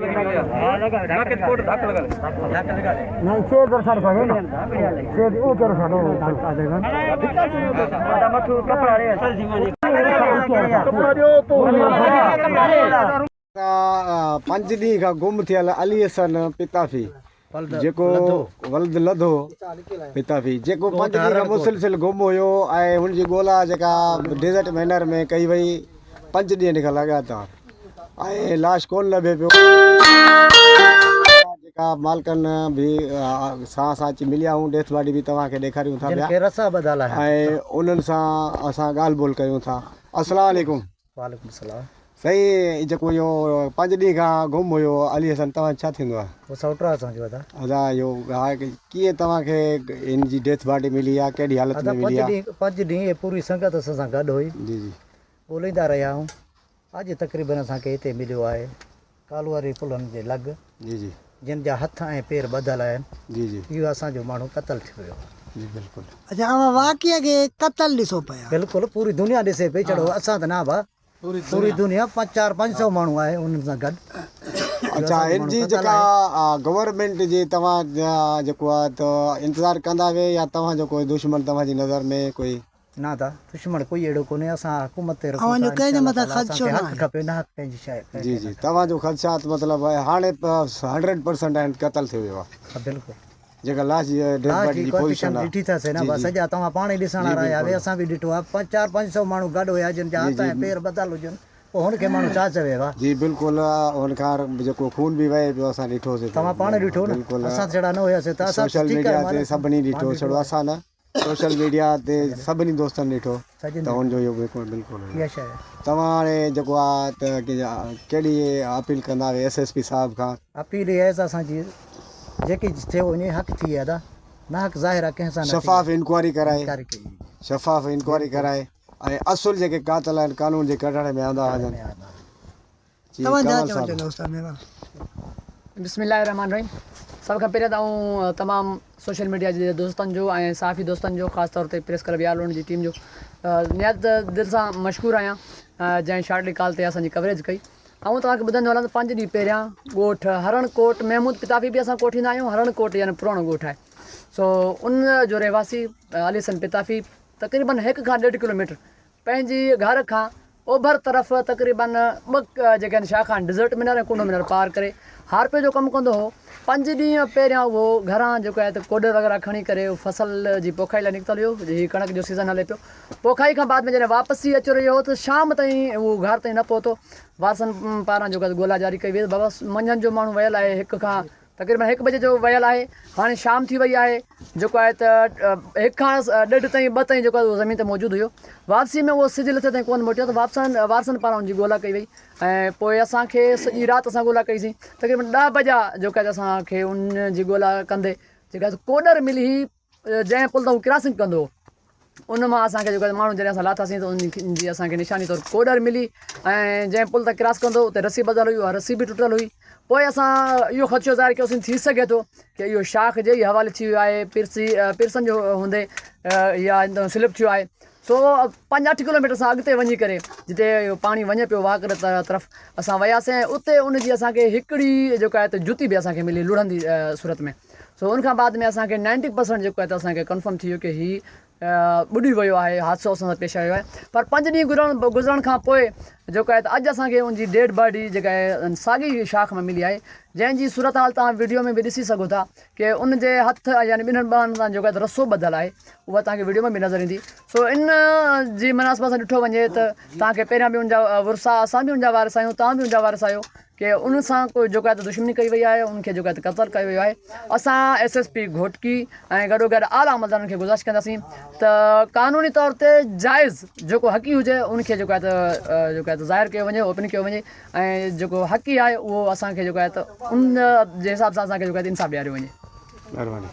पंज ॾींहं खां गुम थियल अली हसन पिताफी जेको वल्द लधो पिताफी जेको 5 ॾींहं खां मुसलसिल गुम हुयो ऐं हुनजी ॻोल्हा जेका डेज़र्ट मैनर में कई वई 5 ॾींहं खां लगातार ऐं लाश कोन लभे पियो। जेका मालिकनि बि सां अची मिलिया आहियूं डेथ बॉडी बि तव्हांखे ॾेखारियूं था पिया ऐं उन्हनि सां असां ॻाल्हि ॿोल कयूं था। अस्सलाम वालेकुम। वालेकुम सलाम। सही जेको इहो 5 ॾींहं खां गुम हुयो अली हसन तव्हां छा थींदो आहे? वो सौटरा असांजो अदा अदा इहो कीअं तव्हांखे इन जी डेथ बॉडी मिली आहे कहिड़ी हालत में मिली आहे? 5 ॾींहं पूरी संगत असां सां गॾु हुई जी जी ॻोल्हींदा रहिया आहियूं। अॼु तक़रीबन असांखे हिते मिलियो आहे कालवारी पुलनि जे लॻ जी जी जिन जा हथ ऐं पेर ॿधल आहिनि। जी जी इहो असांजो माण्हू क़तल थी वियो। जी बिल्कुलु। अच्छा अवां वाक़िया खे क़तल ॾिसो पिया? बिल्कुलु पूरी दुनिया ॾिसे पई। चढ़ो असां त न भा पूरी दुनिया 400-500 माण्हू आहे उन्हनि सां गॾु। अच्छा इन जी जेका गवर्नमेंट जी तव्हां जेको आहे त इंतज़ारु कंदा वे या तव्हांजो कोई दुश्मन तव्हांजी नज़र में कोई? न था दुश्मन कोई अहिड़ो कोन्हे। असां हुकूमत ते कंहिंजे मथां ख़दशो न हक़ खपे न हक़ पंहिंजी शइ। जी जी तव्हांजो ख़दशात मतिलबु हाणे 100% आहिनि क़तल थी वियो आहे? बिल्कुलु। जेका लाश जी डेड बॉडी जी पोजीशन आहे ॾिठी अथासीं न बसि सॼा तव्हां पाण ई ॾिसण रहिया आहियो। असां बि ॾिठो आहे 400-500 माण्हू गॾु हुया जिन जा हथ ऐं पेर ॿधल हुजनि पोइ हुनखे माण्हू छा चवे? वाह जी बिल्कुलु। हुनखां जेको खून बि वहे पियो असां ॾिठोसीं। तव्हां पाण ॾिठो न? बिल्कुलु असां जहिड़ा न हुयासीं त असां सोशल मीडिया ते सभिनी ॾिठो छड़ो असां न सोशल मीडिया ते सभिनी दोस्तनि ॾिठो त हुनजो इहो बिल्कुलु इहा शइ तव्हां हाणे जेको आहे त कहिड़ी अपील कंदा SSP साहिब खां? अपील इहा आहे असांजी जेकी थियो वञे हक़ थी अदा न हक़ ज़ाहिर आहे कंहिं सां शफ़ाफ़ इंक्वायरी कराए शफ़ाफ़ इंक्वायरी कराए ऐं असुल जेके कातल आहिनि कानून जे कढण में आंदा वञनि। बिस्मिल्लाहिर्रहमानिर्रहीम। सब खां पहिरियों त तमामु सोशल मीडिया जे दोस्तनि जो ऐं साफ़ी दोस्तनि जो ख़ासि तौर ते प्रेस क्लब यालोन जी टीम जो निहायत दिलि सां मशहूरु आहियां जंहिं शार्टली कॉल ते असांजी कवरेज कई। ऐं तव्हांखे ॿुधाईंदो हलां त 5 ॾींहं पहिरियां ॻोठ हरणकोट महमूद पिताफी बि असां कोठींदा आहियूं। हरणकोट यानी पुराणो ॻोठ आहे। सो उन जो रहवासी अली हसन पिताफी तक़रीबन 1 खां 1.5 किलोमीटर पंहिंजी घर खां ओभर तरफ़ तक़रीबन 2 जेके आहिनि शाखा आहिनि डिज़र्ट मिनर ऐं कुंडो मिनर पार करे हारपे जो कमु कंदो हो। 5 ॾींहं पहिरियां उहो घरां जेको आहे त कोड वग़ैरह खणी करे फसल जी पोखाई लाइ निकितल हुयो। हीअ कणक जो सीज़न हले पियो। पोखाई खां बाद में जॾहिं वापसी अची रहियो हो त शाम ताईं उहो घर ताईं न पहुतो। वारसनि पारां जेको आहे ॻोल्हा जारी कई वई। बाबा मंझंदि जो माण्हू वियल आहे 1 खां तक़रीबन 1 बजे जो वियल आहे। हाणे शाम थी वई आहे जेको आहे त 1 खां 1.5 ताईं 2 ताईं जेको आहे उहो ज़मीन ते मौजूदु हुयो। वापसी में उहो सिज लथे ताईं कोन मोटियो त वारसनि पारां हुनजी ॻोल्हा कई वई ऐं पोइ असांखे सॼी राति असां ॻोल्हा कईसीं। तक़रीबन 10 बजा जेको आहे असांखे उन जी ॻोल्हा कंदे जेका कोडर मिली हुई जंहिं पुल तां उहो क्रॉसिंग कंदो हो उन मां असांखे जेको आहे माण्हू जॾहिं असां लाथासीं त उन जी असांखे निशानी तौरु कोडर मिली ऐं जंहिं पुल तां क्रॉस कंदो उते रसी ॿधल हुई। उहा रसी बि टुटल हुई। पोइ असां इहो ख़दशो ज़ाहिर कयोसीं थी सघे थो की इहो शाख जे ई हवाले थी वियो आहे पिरसन जो हूंदे या स्लिप थियो आहे। सो 5-8 किलोमीटर सां अॻिते वञी करे जिते इहो पाणी वञे पियो वाकर तरफ़ असां वियासीं ऐं उते उनजी असांखे हिकिड़ी जेको आहे त जुती बि असांखे मिली लुढ़ंदी सूरत में। सो उनखां बाद में असांखे 90% जेको आहे त असांखे कंफर्म थी वियो की हीअ ॿुॾी वियो आहे हादसो असां सां पेश आयो आहे। पर 5 ॾींहं गुज़रण खां पोइ जेको आहे त अॼु असांखे उनजी डेड बॉडी जेका आहे साॻी शाख में मिली आहे जंहिंजी सूरत हाल तव्हां वीडियो में बि ॾिसी सघो था की उनजे हथ यानी 2 ॿारनि सां जेको आहे त रसो ॿधल आहे। उहा तव्हांखे वीडियो में बि नज़र ईंदी। सो इन जी मुनासिबत सां ॾिठो वञे त तव्हांखे पहिरियां बि उनजा वुरसा असां बि उनजा वारिस आहियूं तव्हां बि उनजा वारिस आहियो की उन सां कोई जेको आहे त दुश्मनी कई वई आहे उनखे जेको आहे त क़तल कयो वियो आहे। असां SSP घोटकी ऐं गॾोगॾु आला अमलदारनि खे गुज़ारिश कंदासीं त क़ानूनी तौर ते जाइज़ जेको हक़ी हुजे उनखे जेको आहे त ज़ाहिर कयो वञे ओपन कयो वञे ऐं जेको हक़ी आहे उहो असांखे जेको आहे त उन जे हिसाब सां असांखे जेको आहे त इंसाफ़ ॾियारियो वञे। महिरबानी।